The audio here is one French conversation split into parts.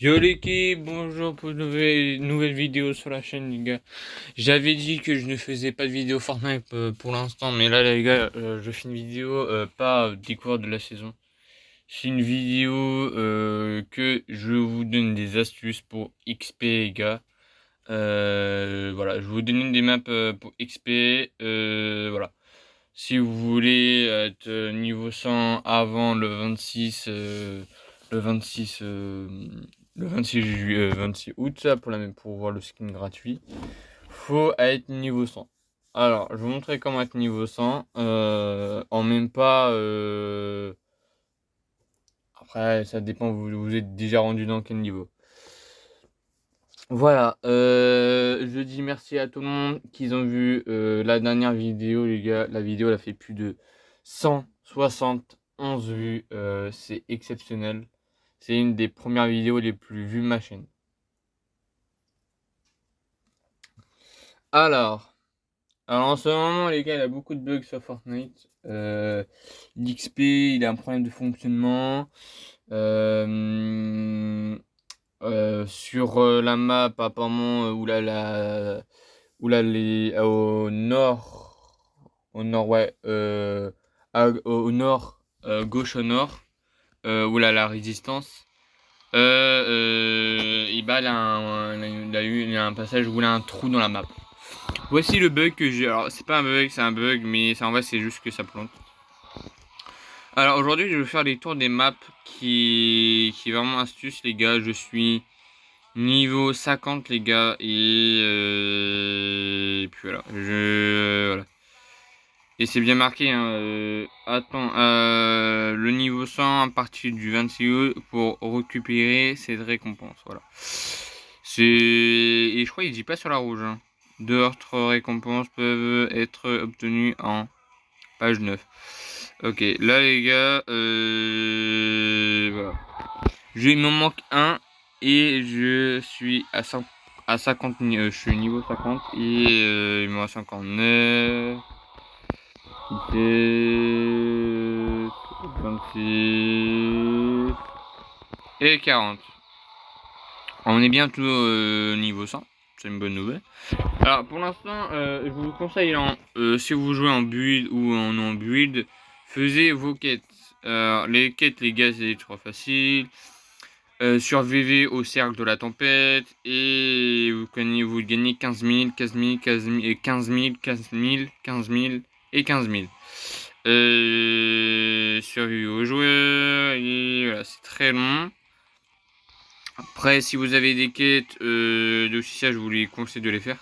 Yo l'équipe, bonjour pour une nouvelle vidéo sur la chaîne les gars. J'avais dit que je ne faisais pas de vidéo Fortnite pour l'instant, mais là les gars, je fais une vidéo pas découverte de la saison. C'est une vidéo que je vous donne des astuces pour XP les gars. Voilà, je vais vous donner des maps pour XP. Voilà. Si vous voulez être niveau 100 avant le 26, le 26, le 26 juillet, 26 août, ça, pour voir le skin gratuit, faut être niveau 100. Alors, je vais vous montrer comment être niveau 100 en même pas. Après, ça dépend, vous êtes déjà rendu dans quel niveau. Voilà, je dis merci à tout le monde qui ont vu la dernière vidéo, les gars. La vidéo, elle a fait plus de 171 vues. C'est exceptionnel. C'est une des premières vidéos les plus vues de ma chaîne. Alors, en ce moment, les gars, il y a beaucoup de bugs sur Fortnite. L'XP, il a un problème de fonctionnement. Sur la map, apparemment, où là les au nord, ouais, au nord, gauche au nord, où là la résistance, et bah il y a un passage où il a un trou dans la map. Voici le bug que j'ai. Alors c'est pas un bug, c'est un bug, mais en vrai c'est juste que ça plante. Alors aujourd'hui je vais faire les tours des maps qui est vraiment astuce les gars. Je suis niveau 50 les gars et puis voilà, voilà. Et c'est bien marqué hein, attends le niveau 100 à partir du 26 août pour récupérer cette récompense, voilà. Et je crois qu'il dit pas sur la rouge hein. D'autres récompenses peuvent être obtenues en page 9. Ok, là les gars, voilà. Il m'en manque un et je suis à 50, je suis niveau 50 et il me reste encore 9, 26 et 40. On est bientôt niveau 100, c'est une bonne nouvelle. Alors pour l'instant, je vous conseille si vous jouez en build ou en non-build, faisez vos quêtes. Les quêtes les gars c'est trop facile. Survivez au cercle de la tempête et vous gagnez 15 000, 15 000, 15 000 et 15 000, 15 000, 15 000 et 15 000. Survivez aux joueurs et voilà, c'est très long. Après, si vous avez des quêtes de ça, je vous les conseille de les faire.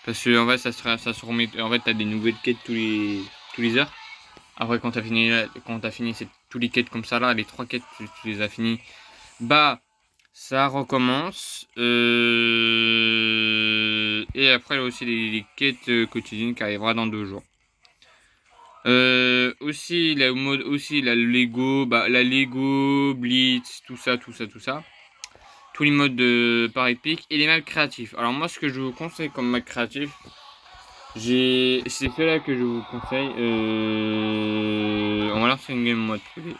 Parce que en fait, ça se remet. En fait, t'as des nouvelles quêtes tous les heures. Après, quand t'as fini, tous les quêtes comme ça là, les 3 quêtes, tu les as finies. Bah, ça recommence. Et après, il y a aussi les quêtes quotidiennes qui arrivera dans 2 jours. Aussi, la mode aussi la Lego, la Lego, Blitz, tout ça. Tous les modes de par épique et les maps créatifs. Alors moi, ce que je vous conseille comme map créatif, c'est cela que je vous conseille. On va lancer une game mode privé.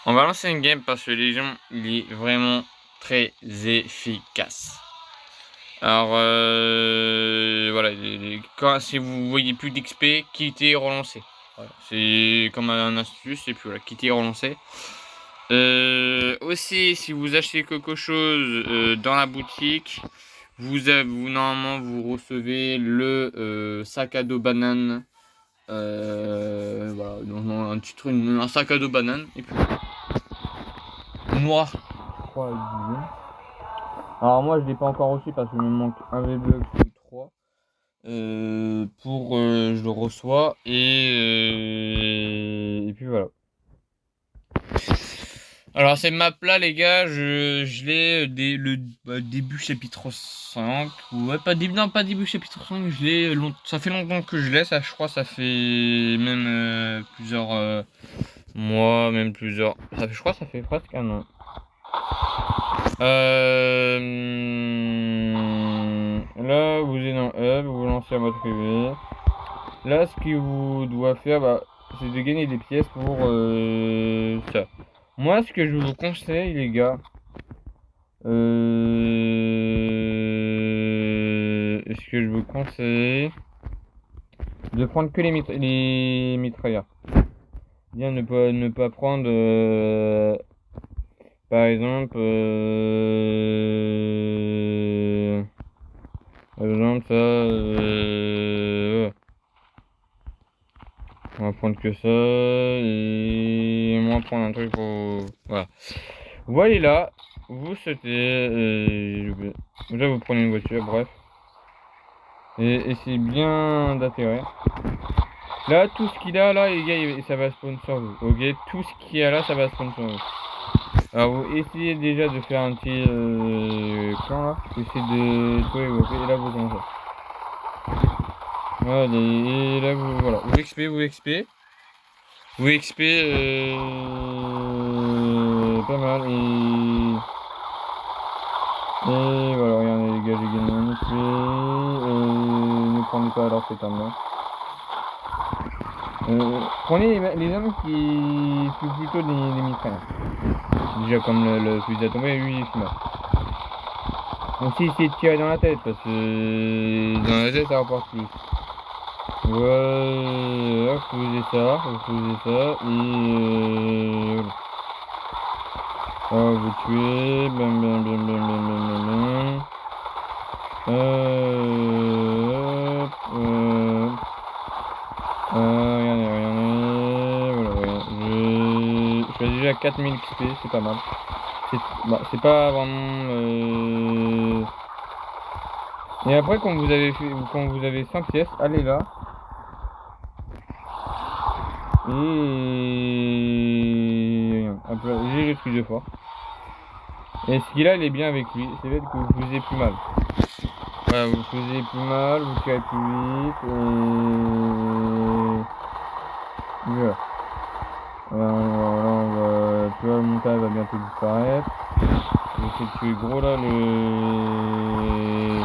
On va lancer une game parce que les gens, il est vraiment très efficace. Alors voilà, si vous voyez plus d'XP, quittez et relancez. Voilà, c'est comme un astuce et puis voilà, quittez et relancez. Aussi, si vous achetez quelque chose dans la boutique, normalement vous recevez le sac à dos banane. Voilà, un petit truc, un sac à dos banane et puis noir. Je crois, alors moi je l'ai pas encore reçu parce qu'il me manque un V-Bucks ou 3 pour je le reçois et puis voilà. Alors cette map là les gars, je l'ai début chapitre 5 ou ouais, pas début chapitre 5, je l'ai ça fait longtemps que je l'ai, ça je crois ça fait même plusieurs mois, même plusieurs je crois ça fait presque un an. Là vous êtes dans Hub, vous lancez en mode privé. Là ce qu'il vous doit faire c'est de gagner des pièces pour ça. Moi ce que je vous conseille les gars, Est-ce que je vous conseille de prendre que les mitrailleurs? Bien ne pas prendre par exemple ça ouais. On va prendre que ça et on va prendre un truc pour voilà. Voilà là, vous sautez déjà vous prenez une voiture, bref. Et essayez bien d'atterrir. Là, tout ce qu'il a là, les gars, ça va spawn sur vous. Ok, tout ce qu'il y a là, ça va spawn sur vous. Alors, vous essayez déjà de faire un petit plan là. Essayez de trouver, ok, et là, vous commencez. Voilà, et là, voilà. Vous XP. Vous XP, pas mal. Et voilà, regardez les gars, j'ai gagné un XP. Ne prenez pas alors cette arme là. Prenez les armes qui sont plutôt des mitrailleurs. Déjà comme le fusil à tomber, lui il est final. Aussi essayez de tirer dans la tête parce que dans la tête ça rapporte plus. Voilà, vous faisiez ça et voilà. Vous tuez, bam. Regardez, voilà, je suis déjà à 4000 XP, c'est pas mal. C'est pas vraiment... Et après, quand vous avez 5 pièces, allez là. Et... hop là, j'ai le truc de fort. Et ce qu'il a, il est bien avec lui. C'est fait que vous faisiez plus mal. Voilà, vous faisiez plus mal, vous tirez plus vite. Et... voilà. Tu vois, le montage va bientôt disparaître. J'essaie de tuer gros là le...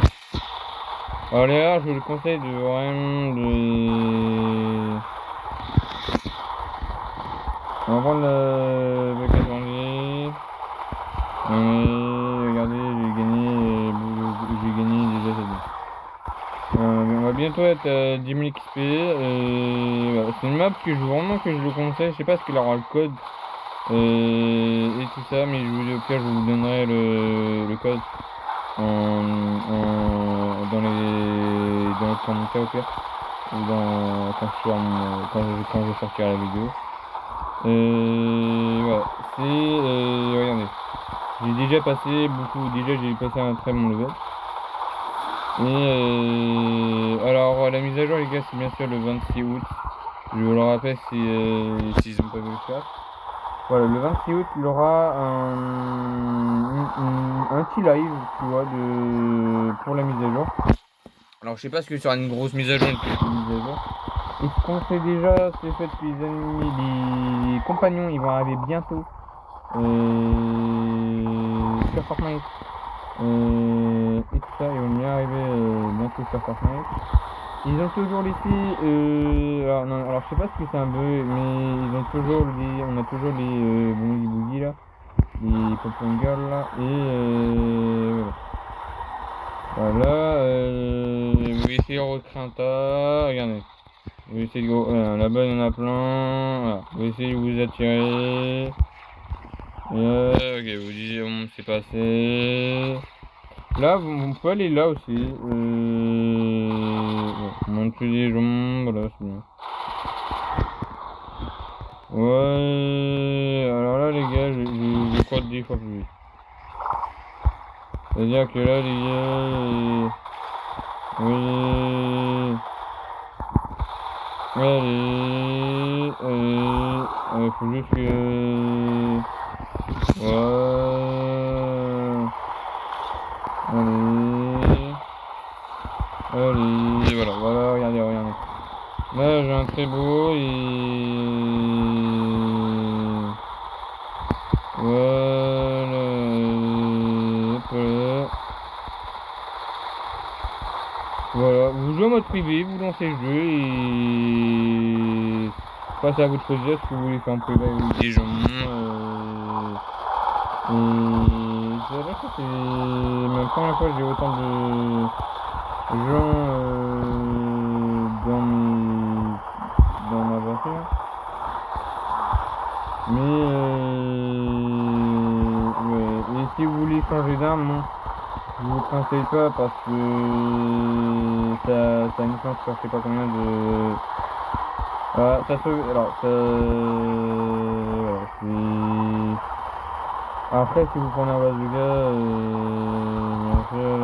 Alors les rares, je vous le conseille de vraiment de... On va prendre le B90. Regardez, j'ai gagné déjà ça. On va bientôt être à 10 000 XP. Voilà. C'est une map que je le conseille. Je sais pas ce qu'il aura le code et tout ça, mais au pire je vous donnerai le code dans les commentaires au pire. Ou quand je sortirai la vidéo. Voilà. Regardez. J'ai déjà passé un très bon level. Et alors la mise à jour les gars c'est bien sûr le 26 août. Je vous le rappelle si ils n'ont pas vu le faire. Voilà, le 26 août il y aura un petit live, tu vois, pour la mise à jour. Alors je sais pas ce que sera une grosse mise à jour, Et ce qu'on sait déjà, c'est fait que les compagnons ils vont arriver bientôt sur Fortnite. Et tout ça, ils vont bien arriver bientôt sur Fortnite. Ils ont toujours laissé, alors je sais pas ce que c'est un bug, mais on a toujours les boogie là, les pop-on girls là, et voilà, vous essayez de recréer un tas, regardez, vous essayez de là-bas il y en a plein, voilà. Vous essayez de vous attirer, ok, vous disiez bon c'est passé. Là, vous pouvez aller là aussi. Monter les jambes, voilà, c'est bien. Ouais, alors là, les gars, je crois 10 fois plus vite. C'est-à-dire que là, les gars, oui. Allez, faut juste que... Ouais. Allez, voilà, regardez. Là, j'ai un très beau et... Voilà, hop là. Voilà, vous jouez en mode privé, vous lancez le jeu et... Passez à vous de choisir ce que vous voulez faire en privé avec des gens. Et c'est ma première fois que j'ai autant de gens dans ma voiture. Mais ouais. Et si vous voulez changer d'arme, non, je vous conseille pas parce que ça a une chance sur je sais pas combien de. Ça se. Alors, ça. Voilà, c'est. Après, si vous prenez un bazooka, bien sûr,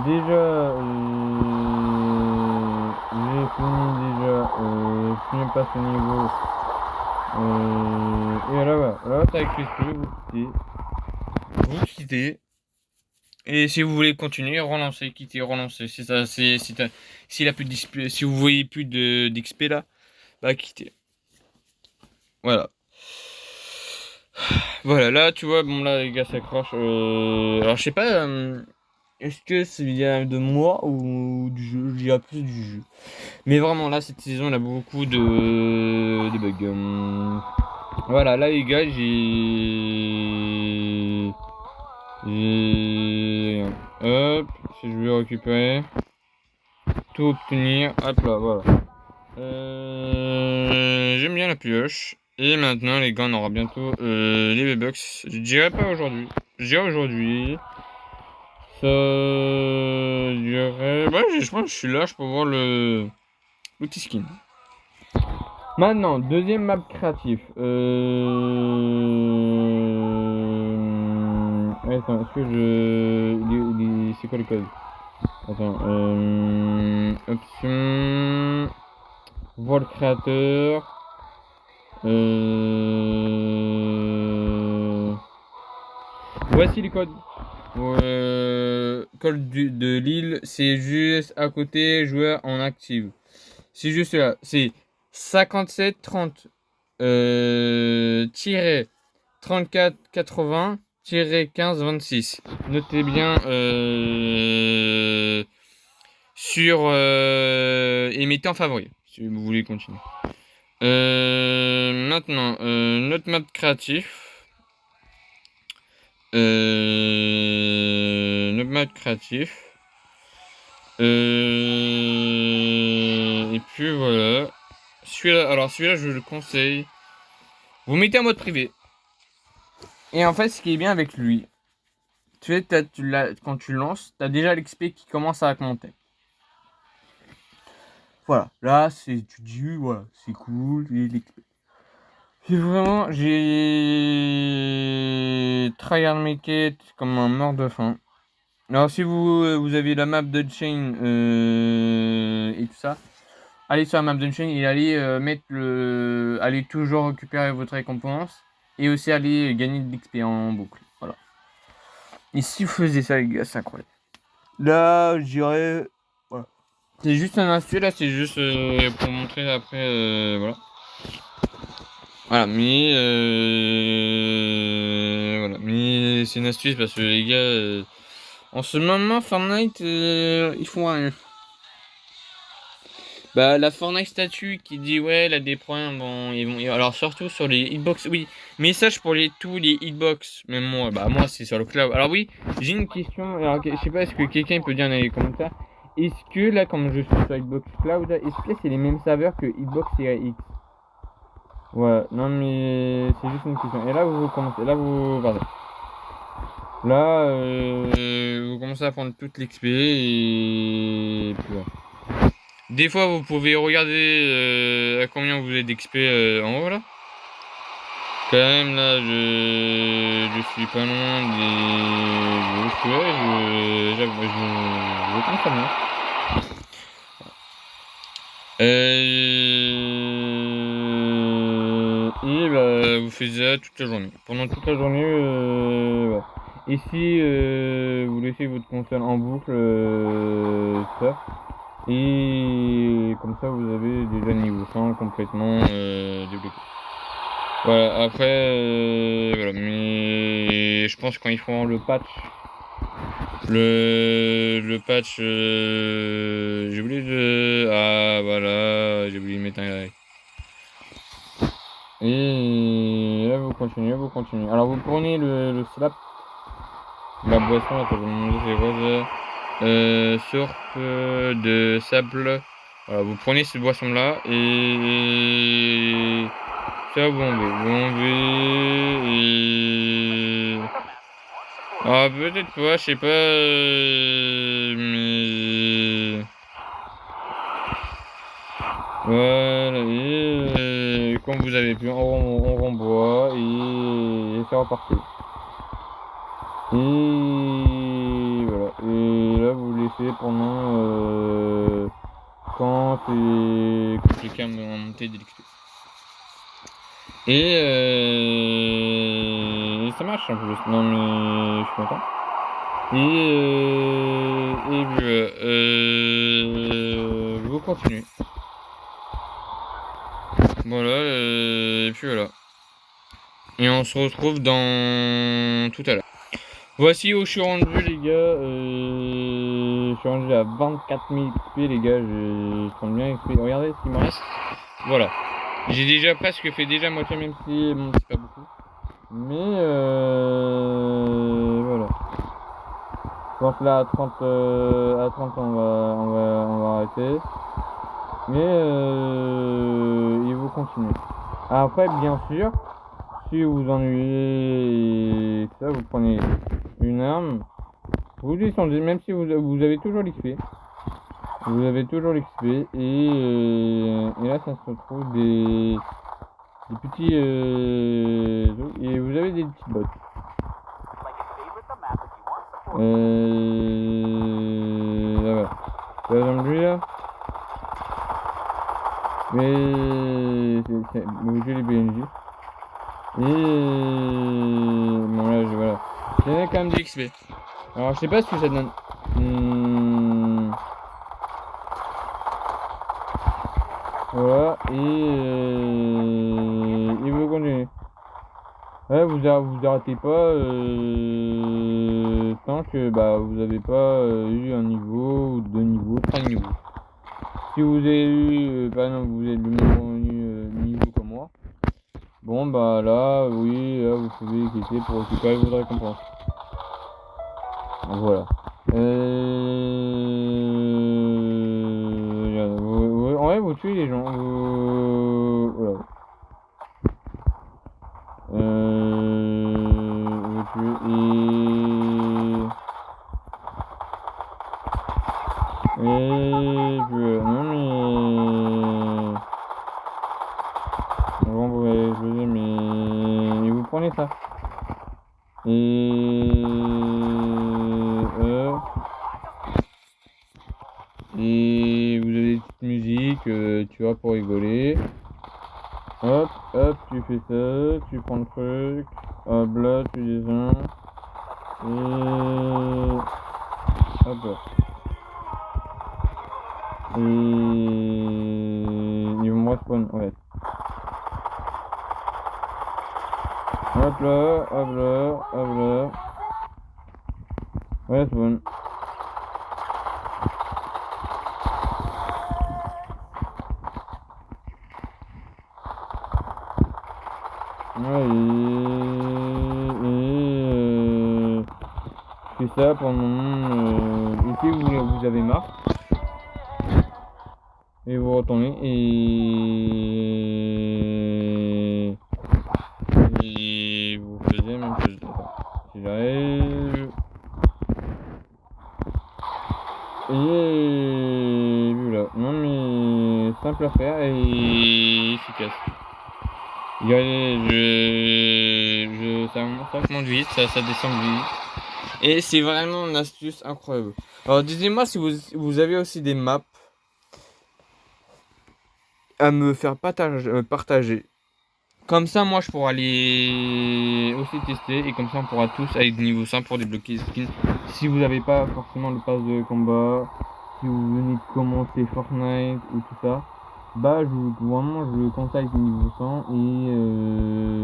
déjà, j'ai fini déjà, je pas ce niveau, et là, voilà, là, t'as écrit ce que vous quittez, et si vous voulez continuer, relancez, quittez, relancez, si vous voyez plus d'XP là, bah quittez, voilà. Voilà, là, tu vois, bon, là, les gars s'accrochent. Alors, je sais pas, est-ce que ça vient de moi ou du jeu? Je dirais plus du jeu. Mais vraiment, là, cette saison, elle a beaucoup de bugs. Voilà, là, les gars, hop, si je vais récupérer. Tout obtenir. Hop là, voilà. J'aime bien la pioche. Et maintenant, les gars, on aura bientôt les V-Bucks. Je dirais pas aujourd'hui. Je dirais aujourd'hui. Ça. Je dirais. Ouais, je pense que je suis là, je peux voir l'outil skin. Maintenant, deuxième map créatif. Attends, est-ce que je. C'est quoi le code? Attends. Option. Voir le créateur. Voici les codes. Code de Lille, c'est juste à côté, joueur en active. C'est juste là, c'est 57 30 34 80 15 26. Notez bien sur et mettez en favori si vous voulez continuer. Maintenant, notre map créatif. Notre map créatif. Et puis voilà. Celui-là, je le conseille. Vous mettez en mode privé. Et en fait, ce qui est bien avec lui, tu sais, quand tu lances, tu as déjà l'XP qui commence à monter. Voilà, là, tu dis, voilà, c'est cool, l'XP. Puis vraiment, j'ai tryhard make it comme un mort de faim. Alors, si vous avez la map d'Unchained et tout ça, allez sur la map d'Unchained et allez allez toujours récupérer votre récompense et aussi aller gagner de l'XP en boucle. Voilà. Et si vous faisiez ça, les gars, c'est incroyable. Là, je dirais. Voilà. C'est juste un astuce, là, c'est juste pour montrer après. Voilà. Voilà, mais voilà, mais c'est une astuce parce que les gars, en ce moment, Fortnite, ils font rien. Bah, la Fortnite statue qui dit ouais, elle a des problèmes, bon, alors surtout sur les hitbox, oui, message pour tous les hitbox, même moi, bah moi c'est sur le cloud. Alors oui, j'ai une question, alors je sais pas, est-ce que quelqu'un peut dire dans les commentaires, est-ce que là, comme je suis sur Hitbox Cloud, est-ce que c'est les mêmes serveurs que Hitbox et X? Ouais, non mais c'est juste une question. Et là vous commencez, là vous, pardon. Là, vous commencez à prendre toute l'XP et puis voilà. Des fois vous pouvez regarder à combien vous êtes d'XP en haut là. Quand même là, je suis pas loin des. Je compte pas bien. Et bah, vous faites ça toute la journée. Pendant toute la journée, ouais. Et si vous laissez votre console en boucle, ça, et comme ça vous avez déjà le niveau 100 complètement débloqué. Voilà, après, voilà, mais je pense quand ils feront le patch Le patch, j'ai oublié de... Ah voilà, j'ai oublié de mettre un like. Et là vous continuez, vous continuez. Alors vous prenez le slap, la boisson, attends, je vais vous demander c'est quoi ça. Sorte de sable. Voilà, vous prenez cette boisson là et ça vous enlevez et... Ah peut-être pas, je sais pas, mais... Voilà, et quand vous avez plus, on renvoie et c'est reparti. Et voilà, et là vous laissez pendant quand c'est calme en montée d'XP. Et ça marche en plus, non mais je suis content. Et vous continuez. Voilà, et puis voilà. Et on se retrouve dans tout à l'heure. Voici où je suis rendu les gars. Je suis rendu à 24 000 XP les gars. Je prends bien XP. Regardez ce qu'il me reste. Voilà. J'ai déjà presque fait déjà moitié même si bon, c'est pas beaucoup. Mais voilà. Je pense là à 30 on va arrêter. Mais il faut continuer. Après bien sûr, si vous vous ennuyez et tout ça, vous prenez une arme. Vous descendez, même si vous avez toujours l'XP. Vous avez toujours l'XP et là ça se retrouve des petits et vous avez des petites bottes. Là voilà. Par exemple lui là. Mais c'est les BNJ. Et bon là voilà. Il y en a quand même du XP. Alors je sais pas ce que ça donne. Voilà, et vous continuez. Ouais, vous arrêtez pas tant que bah vous avez pas eu un niveau, ou deux niveaux, trois niveaux. Si vous avez eu, par exemple, vous êtes le même niveau que moi, bon bah là, oui, là vous pouvez cliquer pour récupérer votre récompense. Donc, voilà. En vrai, vous tuez les gens. Voilà. Vous tuez et puis, non mais... Bon, vous allez exploser, mais vous prenez ça. Et vous avez des petites musiques, tu vois, pour rigoler. Hop, hop, tu fais ça, tu prends le truc, hop là, tu descends, et hop là. Et ils vont me respawn, ouais. Hop là, hop là, hop là. Ouais, spawn. Ouais, je fais ça pendant... et si vous avez marre, et vous retournez et vous faisiez la même chose. Attends, si j'arrive... Et voilà, non mais simple à faire et efficace. Regardez, ça monte vite, ça descend vite. Et c'est vraiment une astuce incroyable. Alors dites-moi si vous avez aussi des maps à me faire partager. Comme ça, moi, je pourrais aller aussi tester. Et comme ça, on pourra tous aller de niveau 5 pour débloquer les skins. Si vous n'avez pas forcément le pass de combat, si vous venez de commencer Fortnite ou tout ça, bah, je vous conseille le niveau 100 et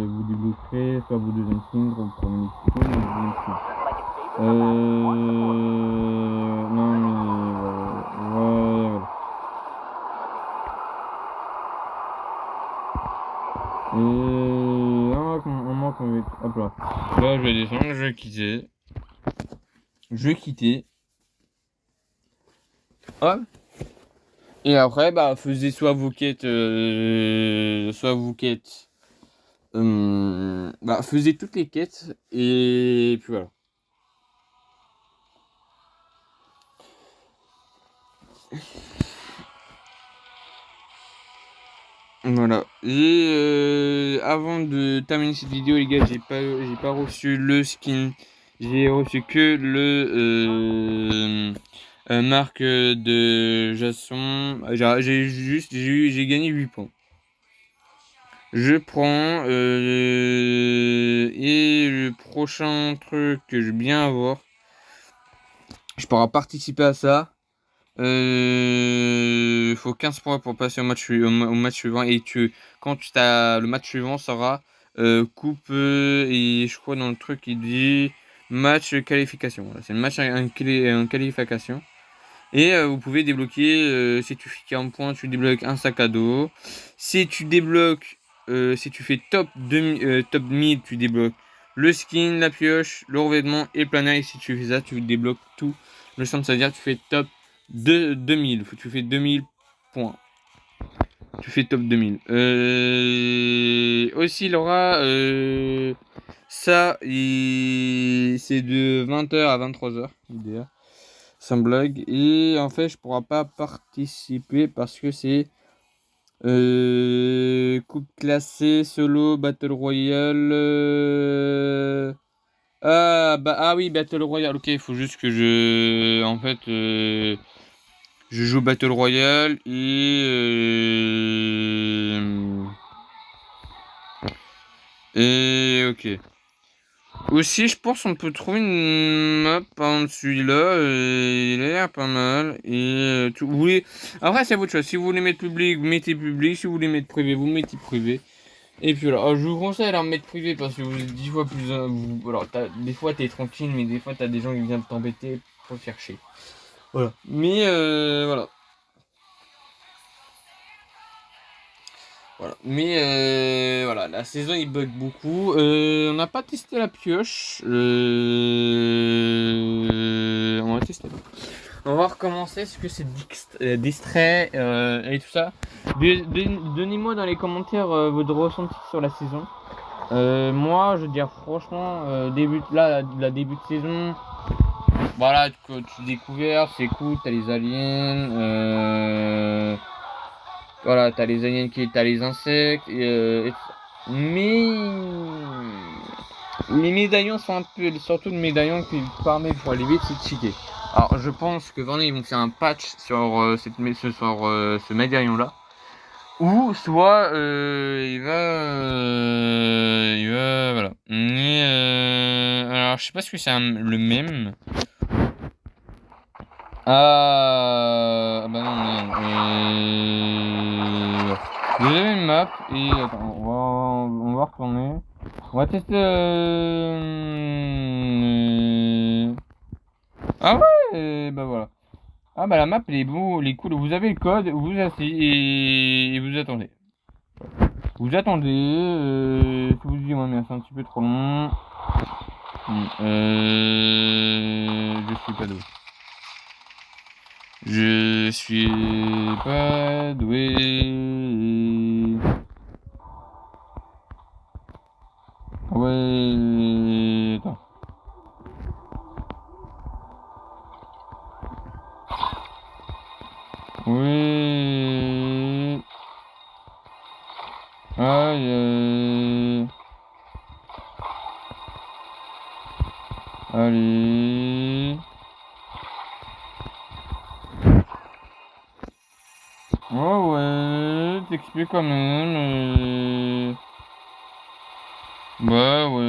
vous débloquerez soit vos deuxième skins, soit vos premiers skins ou vos deuxième skins. Non, mais voilà. Et on va hop là. Là, je vais descendre, je vais quitter. Je vais quitter. Hop. Et après, bah, faisez soit vos quêtes, bah, faisez toutes les quêtes et puis voilà. Voilà. Et avant de terminer cette vidéo, les gars, j'ai pas reçu le skin. J'ai reçu que le marque de Jason. J'ai gagné 8 points. Je prends et le prochain truc que je vais bien avoir, je pourrai participer à ça. Il faut 15 points pour passer au match suivant et quand tu as le match suivant sera coupe et je crois dans le truc il dit match qualification. Voilà, c'est le match en qualification. Et vous pouvez débloquer, si tu fais 40 points, tu débloques un sac à dos. Si tu débloques, si tu fais top 1000, tu débloques le skin, la pioche, le revêtement et le planeur. Et si tu fais ça, tu débloques tout. Le centre, c'est-à-dire tu fais top 2000. Tu fais 2000 points. Tu fais top 2000. Aussi, Laura, ça, c'est de 20h à 23h. Sans blague. Et en fait, je pourrais pas participer parce que c'est coupe classée, solo, Battle Royale. Ah oui, Battle Royale. Ok, il faut juste que je. En fait, je joue Battle Royale et ok. Aussi, je pense qu'on peut trouver une map par exemple celui-là. Il a l'air pas mal. Et vous voulez. Après, c'est à votre choix. Si vous voulez mettre public, vous mettez public. Si vous voulez mettre privé, vous mettez privé. Et puis voilà. Alors, je vous conseille de mettre privé parce que vous êtes 10 fois plus. Alors, des fois, t'es tranquille, mais des fois, t'as des gens qui viennent t'embêter pour te faire chier. Voilà. Mais voilà. Voilà. Mais voilà, la saison il bug beaucoup. On n'a pas testé la pioche. On va tester. On va recommencer ce que c'est distrait et tout ça. Donnez-moi dans les commentaires votre ressenti sur la saison. Moi, je veux dire franchement, la début de saison. Voilà, tu découvres, c'est cool, t'as les aliens. Voilà, t'as les aliens t'as les insectes, mais les médaillons sont un peu, surtout le médaillon qui permet pour aller vite, c'est cheaté. Alors, je pense que vraiment ils vont faire un patch sur ce médaillon-là, ou soit voilà. Mais alors, je sais pas si c'est le même. Ah bah non, merde. Vous avez une map et attends, on va retourner. On va tester. Ah ouais, bah voilà. Ah bah la map elle est beau, elle est cool. Vous avez le code, vous asseyez et vous attendez. Vous attendez. Si vous dites ouais mais c'est un petit peu trop long. Je suis pas doué. Je suis pas doué. Ouais, attends. Oui. Aïe. Allez. Oh ouais, t'expliques quand même. Bah ouais.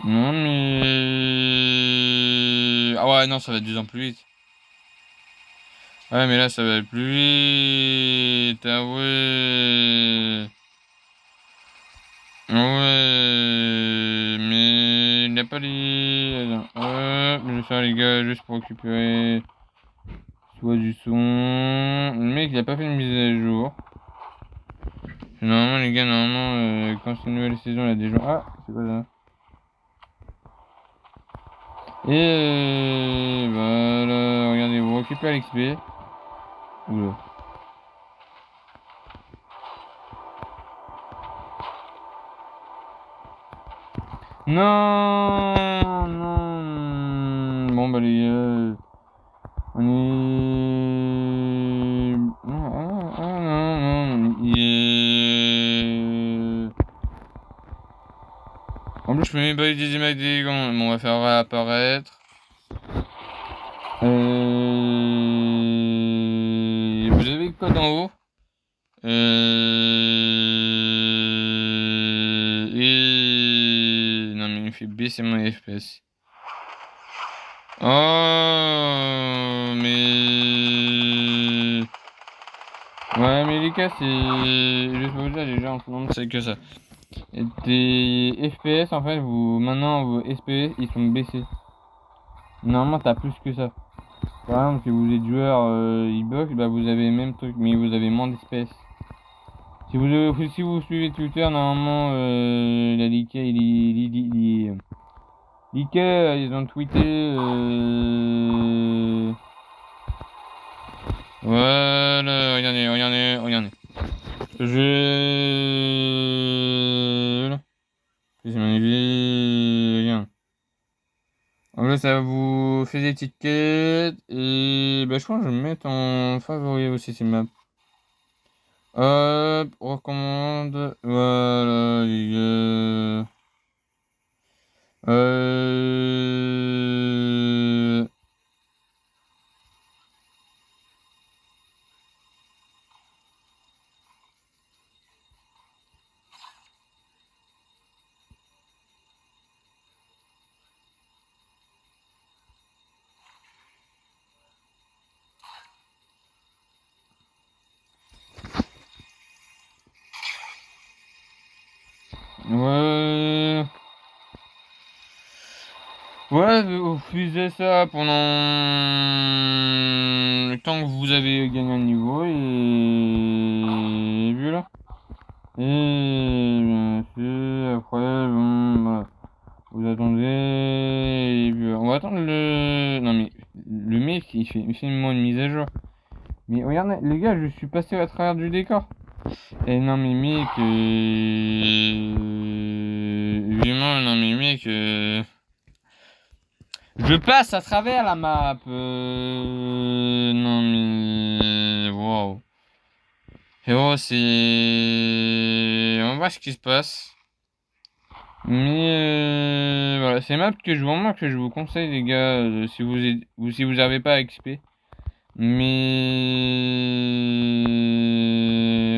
Non mais. Ah ouais, non, ça va de plus en plus vite. Ouais, mais là, ça va plus vite. Ah ouais. Ouais, mais il n'a pas les... Attends, je vais faire les gars juste pour récupérer soit du son. Le mec il a pas fait une mise à jour. Normalement les gars, normalement quand c'est une nouvelle saison il y a des gens... Ah, c'est quoi ça? Et voilà, regardez, vous récupérez l'XP. Oula. Non, non. Bon bah les gars, on est... Non, non. En plus je peux même pas utiliser ma dégâts. Bon, on va faire réapparaître. Vous avez le code en haut. Non mais il me fait baisser mon FPS. Oh mais... Ouais mais les gars c'est... Je vais vous dire les gens en ce moment c'est que ça. Et tes FPS en fait maintenant vos FPS ils sont baissés. Normalement t'as plus que ça. Par exemple si vous êtes joueur e-box bah vous avez le même truc mais vous avez moins d'FPS. Si vous suivez Twitter, normalement, la Liga, Liga, ils ont tweeté. Voilà, regardez. Je. C'est magnifique. Regarde. En là, ça vous fait des petites quêtes. Et bah, je crois que je vais me mettre en favori aussi ces maps. Hop, recommande. Voilà, les gars. Euh... Ouais. Ouais, vous faisiez ça pendant le temps que vous avez gagné un niveau et voilà. Et bien sûr, après, bon, voilà. Vous attendez et puis, on va attendre le... Non mais, le mec, il fait moi une mise à jour. Mais regardez, les gars, je suis passé à travers du décor. Et non mais mec, évidemment, non mais mec, je passe à travers la map. Non mais, wow. Héros, c'est, on va voir ce qui se passe. Mais voilà, c'est une map que vraiment que je vous conseille les gars, si vous n'avez pas XP. Mais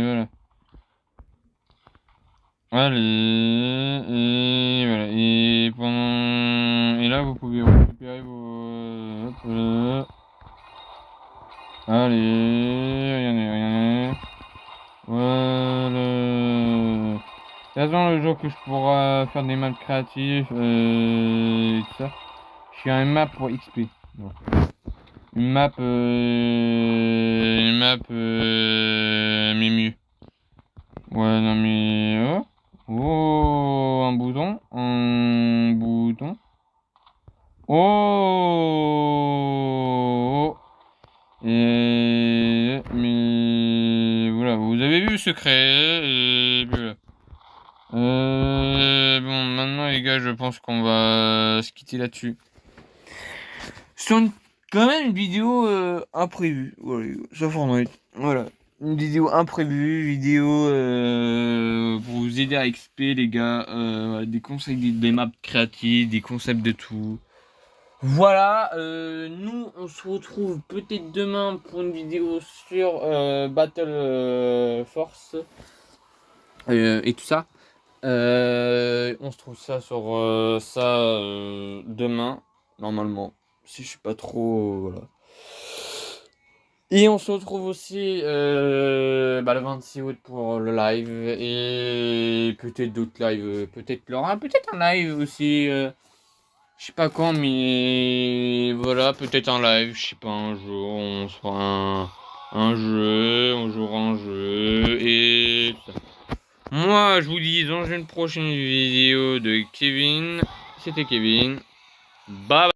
voilà. Allez, et voilà. Et là, vous pouvez récupérer vos... Hop là. Allez, regardez. Voilà. De toute façon, le jour que je pourrai faire des maps créatifs et tout ça, je suis un map pour XP. Bon. Une map, mais mieux. Ouais, non mais... Oh. Oh, un bouton. Oh, et mais voilà, vous avez vu le secret. Et voilà. Bon, maintenant les gars, je pense qu'on va se quitter là-dessus. Sur quand même une vidéo imprévue. Voilà, sur Fortnite. Voilà. Une vidéo imprévue, vidéo pour vous aider à XP les gars, des conseils, des maps créatives, des concepts de tout. Voilà, nous on se retrouve peut-être demain pour une vidéo sur Battle Force et tout ça. On se trouve ça sur demain, normalement. Si je suis pas trop... voilà. Et on se retrouve aussi le 26 août pour le live et peut-être d'autres lives, peut-être Laura, peut-être un live aussi, je sais pas quand, mais voilà, peut-être un live, je sais pas, un jour, on se fera un jeu, on jouera un jeu et tout ça. Moi, je vous dis dans une prochaine vidéo de Kevin, c'était Kevin, bye bye.